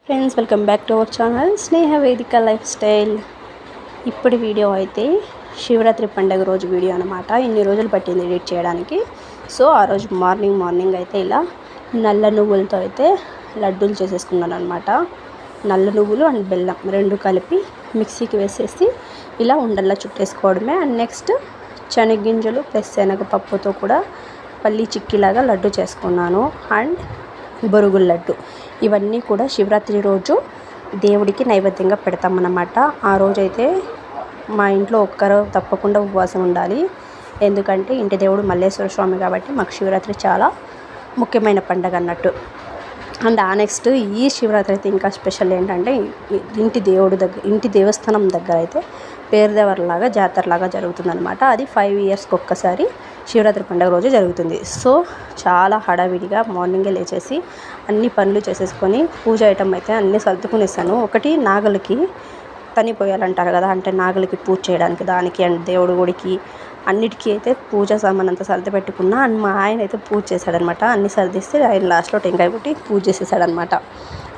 Friends, welcome back to our channel Sneha Vedika life style. ఇప్పుడు video అయితే శివరాత్రి పండుగ రోజు వీడియో అనమాట. ఇన్ని రోజులు పట్టింది ఎడిట్ చేయడానికి. సో ఆ రోజు మార్నింగ్ అయితే ఇలా నల్ల నువ్వులతో అయితే లడ్డూలు చేసేసుకున్నాను అనమాట. నల్ల నువ్వులు అండ్ బెల్లం రెండు కలిపి మిక్సీకి వేసేసి ఇలా ఉండల్లా చుట్టేసుకోవడమే. అండ్ నెక్స్ట్ శనగగింజలు ప్లస్ శనగపప్పుతో కూడా పల్లి చిక్కీలాగా లడ్డు చేసుకున్నాను. అండ్ బొరుగుల లడ్డు, ఇవన్నీ కూడా శివరాత్రి రోజు దేవుడికి నైవేద్యంగా పెడతామన్నమాట. ఆ రోజైతే మా ఇంట్లో ఒక్కరు తప్పకుండా ఉపవాసం ఉండాలి. ఎందుకంటే ఇంటి దేవుడు మల్లేశ్వర స్వామి కాబట్టి మాకు శివరాత్రి చాలా ముఖ్యమైన పండుగ అన్నట్టు. అండ్ నెక్స్ట్ ఈ శివరాత్రి అయితే ఇంకా స్పెషల్ ఏంటంటే ఇంటి దేవస్థానం దగ్గర అయితే పేరుదేవరలాగా జాతరలాగా జరుగుతుందన్నమాట. అది 5 ఇయర్స్కి ఒక్కసారి శివరాత్రి పండుగ రోజు జరుగుతుంది. సో చాలా హడావిడిగా మార్నింగే లేచేసి అన్ని పనులు చేసేసుకొని పూజ ఐటమ్ అయితే అన్నీ సర్దుకునేసాను. ఒకటి నాగలికి తని పోయాలంటారు కదా, అంటే నాగలికి పూజ చేయడానికి దానికి అండ్ దేవుడి గుడికి అన్నిటికీ అయితే పూజ సామాన్ అంతా సర్ది పెట్టుకున్నా. అండ్ మా ఆయన అయితే పూజ చేశాడనమాట. అన్నీ సర్దిస్తే ఆయన లాస్ట్లో టెంకాయ కొట్టి పూజ చేసేసాడనమాట.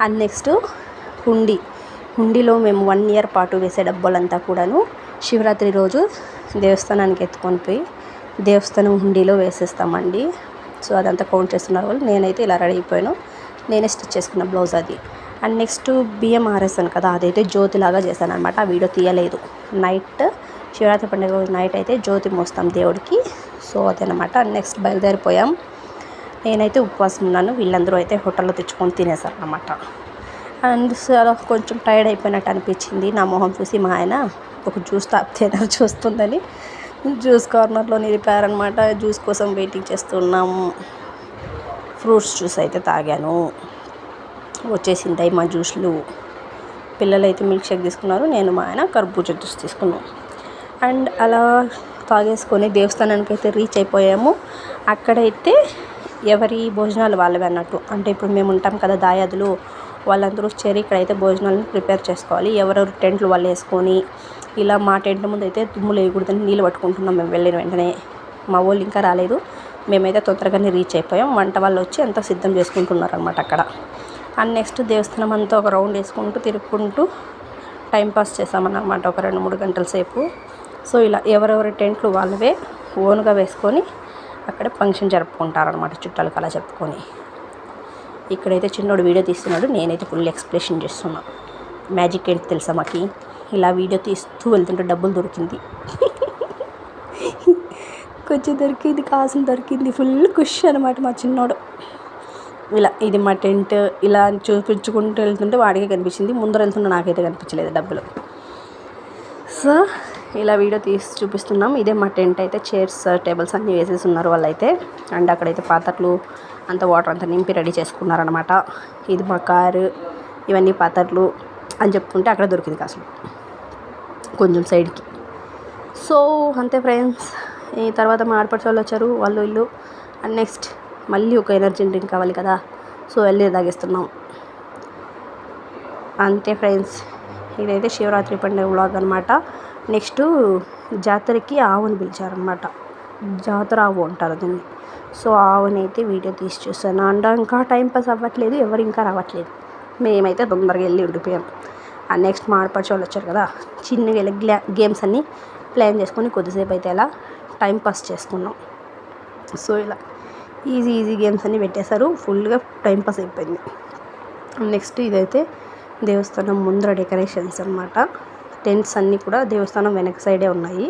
అండ్ నెక్స్ట్ హుండీలో మేము 1 ఇయర్ పాటు వేసే డబ్బులంతా కూడాను శివరాత్రి రోజు దేవస్థానానికి ఎత్తుకొని పోయి దేవస్థానం హుండీలో వేసేస్తామండి. సో అదంతా కౌంట్ చేస్తున్నారు వాళ్ళు. నేనైతే ఇలా రెడీ అయిపోయాను. నేనే స్టిచ్ చేసుకున్న బ్లౌజ్ అది. అండ్ నెక్స్ట్ బియ్యం ఆరేసాను కదా, అదైతే జ్యోతిలాగా చేశాను అనమాట. ఆ వీడియో తీయలేదు. నైట్ శివరాత్రి పండుగ రోజు నైట్ అయితే జ్యోతి మోస్తాం దేవుడికి. సో అదనమాట. నెక్స్ట్ బయలుదేరిపోయాం. నేనైతే ఉపవాసం ఉన్నాను. వీళ్ళందరూ అయితే హోటల్లో తెచ్చుకొని తినేసారు అనమాట. అండ్ అలా కొంచెం టైర్డ్ అయిపోయినట్టు అనిపించింది. నా మొహం చూసి మా ఆయన ఒక జ్యూస్ తాపితే చూస్తుందని జ్యూస్ కార్నర్లో నిలిపారనమాట. జ్యూస్ కోసం వెయిటింగ్ చేస్తున్నాము. ఫ్రూట్స్ జ్యూస్ అయితే తాగాను. వచ్చేసింటాయి మా జ్యూస్లు. పిల్లలైతే మిల్క్ షేక్ తీసుకున్నారు. నేను మా ఆయన కర్బూజా జ్యూస్ తీసుకున్నాం. అండ్ అలా తాగేసుకొని దేవస్థానానికి అయితే రీచ్ అయిపోయాము. అక్కడైతే ఎవరి భోజనాలు వాళ్ళవే అన్నట్టు. అంటే ఇప్పుడు మేము ఉంటాం కదా దాయాదులు, వాళ్ళందరూ చేరి ఇక్కడైతే భోజనాలను ప్రిపేర్ చేసుకోవాలి. ఎవరెవరు టెంట్లు వాళ్ళు వేసుకొని ఇలా మా టెంట్ ముందు అయితే తుమ్ములు వేయకూడదని నీళ్ళు పట్టుకుంటున్నాం. మేము వెళ్ళిన వెంటనే మా వాళ్ళు ఇంకా రాలేదు. మేమైతే తొందరగానే రీచ్ అయిపోయాం. వంట వాళ్ళు వచ్చి అంతా సిద్ధం చేసుకుంటున్నారు అనమాట అక్కడ. అండ్ నెక్స్ట్ దేవస్థానం అంతా ఒక రౌండ్ వేసుకుంటూ తిరుక్కుంటూ టైంపాస్ చేసామన్నమాట ఒక 2-3 గంటల సేపు. సో ఇలా ఎవరెవరి టెంట్లు వాళ్ళవే ఓన్గా వేసుకొని అక్కడ ఫంక్షన్ జరుపుకుంటారనమాట, చుట్టాలకు అలా చెప్పుకొని. ఇక్కడైతే చిన్నోడు వీడియో తీస్తున్నాడు. నేనైతే ఫుల్ ఎక్స్ప్లెనేషన్ చేస్తున్నా. మ్యాజిక్ ఏంటి తెలుసా మాకి, ఇలా వీడియో తీస్తూ వెళ్తుంటే డబ్బులు దొరికింది. కొంచెం దొరికింది, కాసులు దొరికింది. ఫుల్ ఖుషి అనమాట మా చిన్నోడు. ఇలా ఇది మా టెంట్ ఇలా చూపించుకుంటూ వెళ్తుంటే వాడికే కనిపించింది. ముందర వెళ్తుంటే నాకైతే కనిపించలేదు డబ్బులు. సో ఇలా వీడియో తీసి చూపిస్తున్నాం. ఇదే మా టెంట్ అయితే. చైర్స్ టేబుల్స్ అన్నీ వేసేసి ఉన్నారు వాళ్ళైతే. అండ్ అక్కడైతే పాత్రలు అంత వాటర్ అంతా నింపి రెడీ చేసుకున్నారనమాట. ఇది మా కారు, ఇవన్నీ పాత్రలు అని చెప్పుకుంటే అక్కడ దొరికింది కాసులు కొంచెం సైడ్కి. సో అంతే ఫ్రెండ్స్. ఈ తర్వాత మా ఆడపడిచే వాళ్ళు వచ్చారు, వాళ్ళు ఇల్లు. అండ్ నెక్స్ట్ మళ్ళీ ఒక ఎనర్జీ డ్రింక్ కావాలి కదా, సో వెళ్ళి తాగేస్తున్నాం. అంతే ఫ్రెండ్స్. ఇదైతే శివరాత్రి పండుగ వ్లాగ్ అనమాట. నెక్స్ట్ జాతరకి ఆవుని పిలిచారనమాట. జాతర ఆవు అంటారు దీన్ని. సో ఆవుని అయితే వీడియో తీసి చూస్తాను. అండ్ ఇంకా టైంపాస్ అవ్వట్లేదు, ఎవరు ఇంకా రావట్లేదు. మేమైతే తొందరగా వెళ్ళి ఉండిపోయాం. అండ్ నెక్స్ట్ మా ఆడపడిచే వాళ్ళు వచ్చారు కదా, చిన్నగా వెళ్ళి గేమ్స్ అన్నీ ప్లాన్ చేసుకొని కొద్దిసేపు అయితే అలా టైంపాస్ చేసుకున్నాం. సో ఇలా ఈజీ గేమ్స్ అన్నీ పెట్టేశారు. ఫుల్గా టైంపాస్ అయిపోయింది. నెక్స్ట్ ఇదైతే దేవస్థానం ముందర డెకరేషన్స్ అనమాట. టెంట్స్ అన్నీ కూడా దేవస్థానం వెనక సైడే ఉన్నాయి.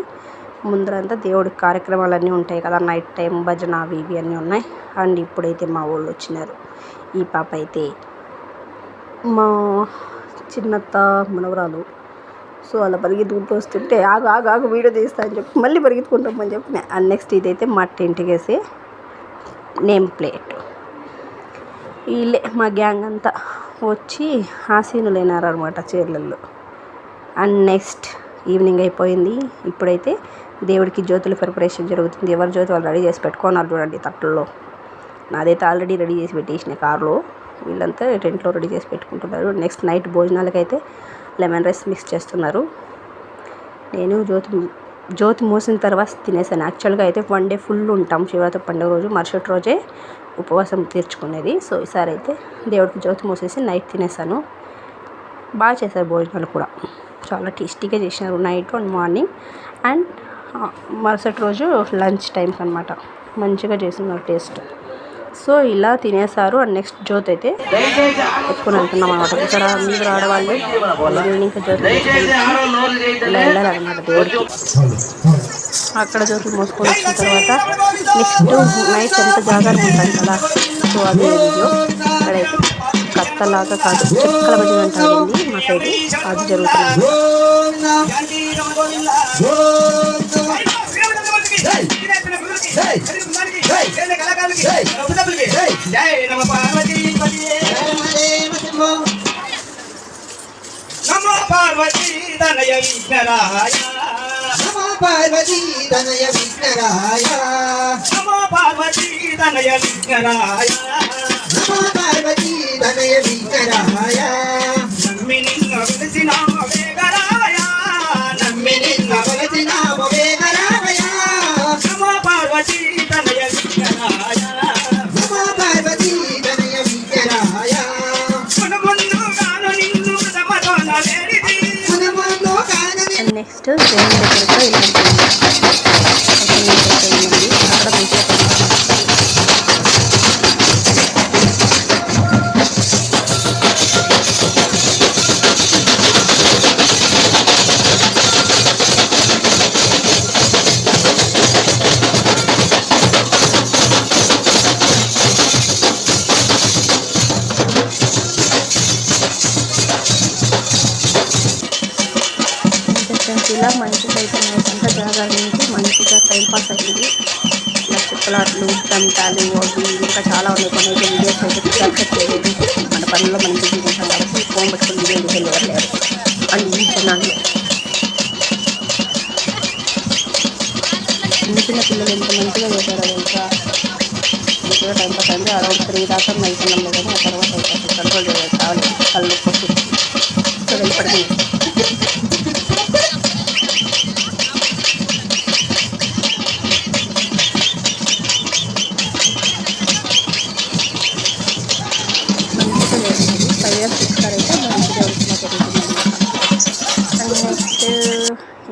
ముందరంతా దేవుడి కార్యక్రమాలన్నీ ఉంటాయి కదా, నైట్ టైం భజన అవి ఇవి అన్నీ ఉన్నాయి. అండ్ ఇప్పుడైతే మా వాళ్ళు వచ్చినారు. ఈ పాప అయితే మా చిన్నత్త మనవరాలు. సో అలా పరిగెత్తుకుంటూ వస్తుంటే ఆగు వీడియో తీస్తా అని చెప్పి మళ్ళీ పరిగెత్తుకుంటామని చెప్పిన. అండ్ నెక్స్ట్ ఇదైతే మా టెంట్కి వేసే నేమ్ ప్లేట్. వీళ్ళే మా గ్యాంగ్ అంతా వచ్చి ఆసీనులు అయినారనమాట చీరలలో. అండ్ నెక్స్ట్ ఈవినింగ్ అయిపోయింది. ఇప్పుడైతే దేవుడికి జ్యోతుల ప్రిపరేషన్ జరుగుతుంది. ఎవరి జ్యోతి వాళ్ళు రెడీ చేసి పెట్టుకున్నారు చూడండి తట్టల్లో. నాదైతే ఆల్రెడీ రెడీ చేసి పెట్టేసిన కారులో. వీళ్ళంతా టెంట్లో రెడీ చేసి పెట్టుకుంటున్నారు. నెక్స్ట్ నైట్ భోజనాలకైతే లెమన్ రైస్ మిక్స్ చేస్తున్నారు. నేను జ్యోతి మోసిన తర్వాత తినేసాను. యాక్చువల్గా అయితే 1 డే ఫుల్ ఉంటాం శివరాత్రి పండుగ రోజు. మరుసటి రోజే ఉపవాసం తీర్చుకునేది. సో ఈసారి అయితే దేవుడికి జ్యోతి మోసేసి నైట్ తినేసాను. బాగా చేశారు భోజనాలు కూడా, చాలా టేస్టీగా చేసినారు నైట్ అండ్ మార్నింగ్ అండ్ మరుసటి రోజు లంచ్ టైంకి అనమాట. మంచిగా చేస్తున్నారు టేస్ట్. సో ఇలా తినేసారు. అండ్ నెక్స్ట్ జ్యోతి అయితే ఎత్తుకొని వెళ్తున్నాం అనమాట. ఇక్కడ మీరు ఆడవాళ్ళు ఈవినింగ్ జ్యోతి ఇలా వెళ్ళాలన్నమాట దేవుడికి. అక్కడ జ్యోతులు మోసుకొని వచ్చిన తర్వాత నెక్స్ట్ నైట్ ఎంత జాగారం ఉంటుంది కదా, సో అదే వీడియో. ఇక్కడైతే కత్తలాగా కాదు, చెక్కల భజన అంటారండి మా సైడ్, అది జరుగుతుంది. నమో పార్వతీ తనయ విఘ్నరాయ, నమో పార్వతీ తనయ విఘ్నరాయ, నమో పార్వతీ తనయ విఘ్నరాయ, నమో పార్వతీ తనయ విఘ్నరాయ. నమ్మి నిన్న వెలిసిన వేగరాయ, నమ్మి నిన్న వెలిసిన వేగరాయ, నమో పార్వతీ తనయ విఘ్నరాయ, నమో పార్వతీ తనయ విఘ్నరాయ. నెక్స్ట్ దేవుని దగ్గర ఇలా అక్కడ మంచిగా ఇలా మంచిగా అయితే నైట్ అంతా జాగారించి మంచిగా టైంపాస్ అయింది. ఇలా చిక్కలాట్లు, దంతాలు, అవి ఇంకా చాలా ఉన్నాయి. కొన్ని అయితే వీడియోస్ అయితే క్యాప్చర్ చేయలేదు, మన పనుల్లో మనం బిజీ ఉంటాం కాబట్టి ఫోన్ పెట్టుకుని వీడియో వెళ్ళలేరు. అండ్ ఈ జనాలు చిన్న పిల్లలు ఎంత మంచిగా చేశారో ఇంకా మంచిగా టైంపాస్ అయింది. అరౌండ్ 3 దాకా నైట్ అన్నాం కానీ ఆ తర్వాత అయితే కంట్రోల్ చేయాలి, కావాలి కళ్ళు కొట్టి సో వెళ్ళిపడింది.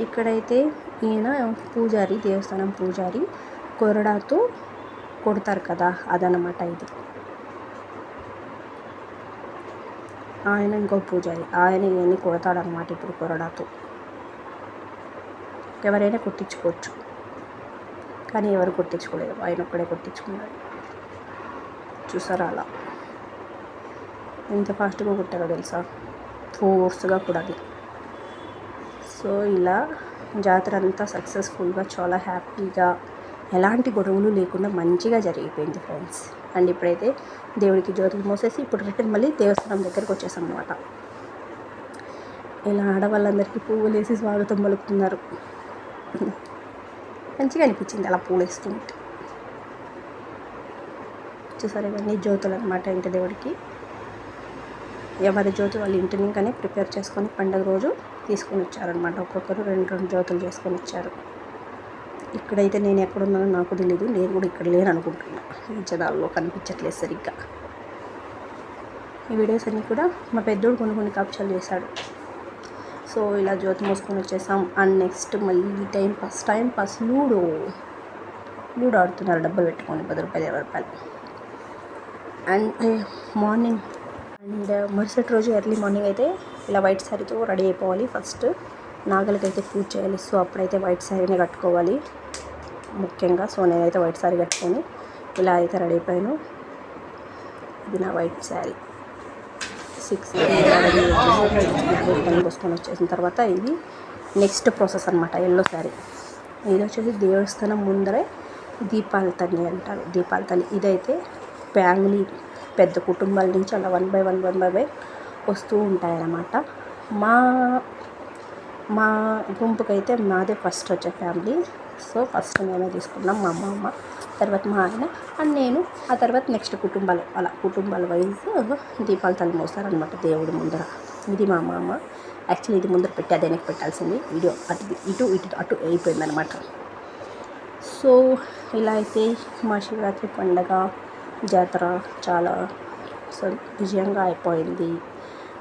ఇక్కడైతే ఈయన పూజారి, దేవస్థానం పూజారి కొరడాతో కొడతారు కదా, అదనమాట ఇది. ఆయన ఇంకో పూజారి, ఆయన ఇవన్నీ కొడతాడనమాట ఇప్పుడు కొరడాతో. ఎవరైనా కొట్టించుకోవచ్చు కానీ ఎవరు కొట్టించుకోలేదు, ఆయన ఒక్కడే కొట్టించుకున్నాడు. చూసారా అలా ఎంత ఫాస్ట్గా కొట్టారో తెలుసా, ఫోర్స్గా కూడా అది. సో ఇలా జాతర అంతా సక్సెస్ఫుల్గా చాలా హ్యాపీగా ఎలాంటి గొడవలు లేకుండా మంచిగా జరిగిపోయింది ఫ్రెండ్స్. అండ్ ఇప్పుడైతే దేవుడికి జ్యోతులు మోసేసి ఇప్పుడు రిటర్న్ మళ్ళీ దేవస్థానం దగ్గరికి వచ్చేసాం అనమాట. ఇలా ఆడవాళ్ళందరికీ పువ్వులు వేసి స్వాగతం పలుకుతున్నారు. మంచిగా అనిపించింది అలా పూలు వేస్తుంటే. చూసారు ఇవన్నీ జ్యోతులు అనమాట ఇంటి దేవుడికి. ఎవరి జ్యోతి వాళ్ళ ఇంటి నుంకనే ప్రిపేర్ చేసుకొని పండుగ రోజు తీసుకొని వచ్చారనమాట. ఒక్కొక్కరు 2 జ్యోతులు చేసుకొని వచ్చారు. ఇక్కడైతే నేను ఎక్కడున్నానో నాకు తెలీదు, నేను కూడా ఇక్కడ లేను అనుకుంటున్నా, ఈ జనాల్లో కనిపించట్లేదు సరిగ్గా. ఈ వీడియోస్ అన్నీ కూడా మా పెద్దోడు కొన్ని క్యాప్చర్ చేశాడు. సో ఇలా జ్యోతి మోసుకొని వచ్చేసాం. అండ్ నెక్స్ట్ మళ్ళీ టైం పాస్ లూడో ఆడుతున్నారు డబ్బులు పెట్టుకొని, 10 రూపాయలు 20 రూపాయలు. అండ్ మార్నింగ్ అండ్ మరుసటి రోజు ఎర్లీ మార్నింగ్ అయితే ఇలా వైట్ శారీతో రెడీ అయిపోవాలి. ఫస్ట్ నాగలికైతే పూజ చేయాలి, సో అప్పుడైతే వైట్ శారీనే కట్టుకోవాలి ముఖ్యంగా. సో నేనైతే వైట్ శారీ కట్టుకొని ఇలా అయితే రెడీ అయిపోయాను. ఇది నా వైట్ శారీ. 6 పోసుకొని వచ్చేసిన తర్వాత ఇది నెక్స్ట్ ప్రాసెస్ అనమాట. ఎల్లో శారీ ఇది వచ్చేసి దేవస్థానం ముందరే దీపాల తల్లి అంటారు. దీపాల తల్లి ఇదైతే ఫ్యామిలీ పెద్ద కుటుంబాల నుంచి అలా 1 by 1 వస్తూ ఉంటాయన్నమాట. మా గుంపుకైతే మాదే ఫస్ట్ వచ్చే ఫ్యామిలీ. సో ఫస్ట్ మేమే తీసుకున్నాం, మా అమ్మ, తర్వాత మా ఆయన అండ్ నేను, ఆ తర్వాత నెక్స్ట్ కుటుంబాలు, అలా కుటుంబాల వైజ్ దీపాలు తల్లి మోస్తారనమాట దేవుడి ముందర. ఇది మా అమ్మ. యాక్చువల్లీ ఇది ముందర పెట్టి అదేనికి పెట్టాల్సింది, వీడియో అటు అయిపోయిందనమాట. సో ఇలా అయితే మా శివరాత్రి పండగ జాతర చాలా విజయంగా అయిపోయింది.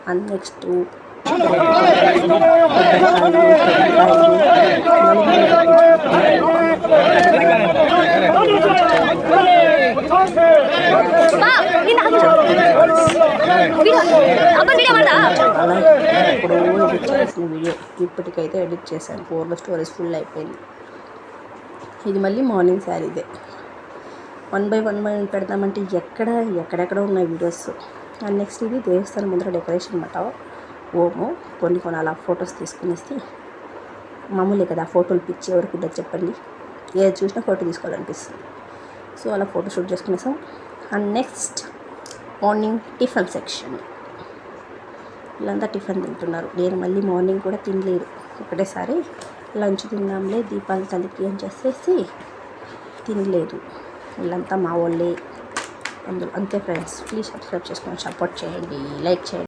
అండ్ నెక్స్ట్ అలా ఇప్పుడు ఎడిట్ చేసిన వీడియో ఇప్పటికైతే ఎడిట్ చేశాను. 4లో స్టోరేజ్ ఫుల్ అయిపోయింది. ఇది మళ్ళీ మార్నింగ్ శారీదే. 1 by 1 పెడదామంటే ఎక్కడెక్కడ ఉన్నాయి వీడియోస్. అండ్ నెక్స్ట్ ఇది దేవస్థానం ముందర డెకరేషన్ అన్నమాట. ఓమో కొన్ని అలా ఫొటోస్ తీసుకునేసి మామూలే కదా, ఫోటోలు పిచ్చి ఎవరికి ఉండదు చెప్పండి. ఏది చూసినా ఫోటో తీసుకోవాలనిపిస్తుంది. సో అలా ఫోటో షూట్ చేసుకునేసాం. And next morning tiffin section. వీళ్ళంతా టిఫిన్ తింటున్నారు. నేను మళ్ళీ మార్నింగ్ కూడా తినలేదు. ఒకటేసారి లంచ్ తిందాంలే దీపాలు తలికి అని చేసేసి తినలేదు. వీళ్ళంతా మా వాళ్ళే. అందులో అంతే ఫ్రెండ్స్. ప్లీజ్ సబ్స్క్రైబ్ చేసుకొని సపోర్ట్ చేయండి, లైక్ చేయండి.